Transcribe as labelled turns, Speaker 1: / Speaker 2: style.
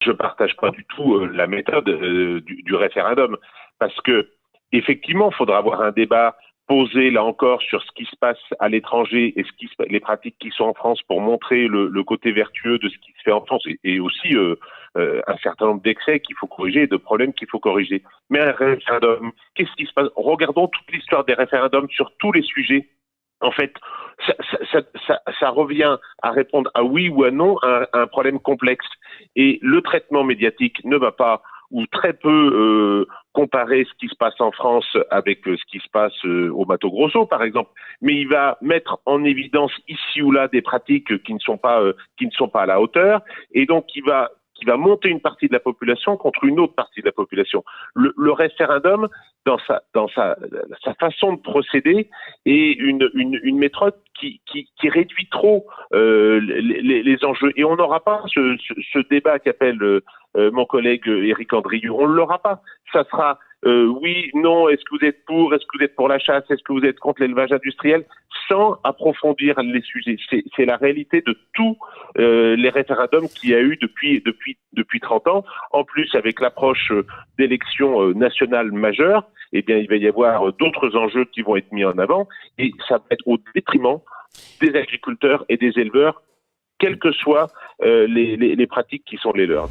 Speaker 1: je partage pas du tout la méthode du référendum, parce que effectivement, il faudra avoir un débat posé là encore sur ce qui se passe à l'étranger et les pratiques qui sont en France pour montrer le côté vertueux de ce qui se fait en France et aussi un certain nombre d'excès qu'il faut corriger et de problèmes qu'il faut corriger. Mais un référendum, qu'est-ce qui se passe? Regardons toute l'histoire des référendums sur tous les sujets. En fait, ça revient à répondre à oui ou à non à un problème complexe. Et le traitement médiatique ne va pas ou très peu comparer ce qui se passe en France avec ce qui se passe au Mato Grosso, par exemple. Mais il va mettre en évidence ici ou là des pratiques qui ne sont pas à la hauteur, et donc qui va monter une partie de la population contre une autre partie de la population. Le référendum, sa façon de procéder, est une méthode qui réduit trop les enjeux. Et on n'aura pas ce débat qu'appelle mon collègue Éric Andrieux. On ne l'aura pas. Ça sera oui, non, est-ce que vous êtes pour, est-ce que vous êtes pour la chasse, est-ce que vous êtes contre l'élevage industriel, sans approfondir les sujets. C'est la réalité de tous les référendums qu'il y a eu depuis 30 ans. En plus, avec l'approche d'élections nationales majeures, eh bien, il va y avoir d'autres enjeux qui vont être mis en avant, et ça va être au détriment des agriculteurs et des éleveurs, quelles que soient les pratiques qui sont les leurs.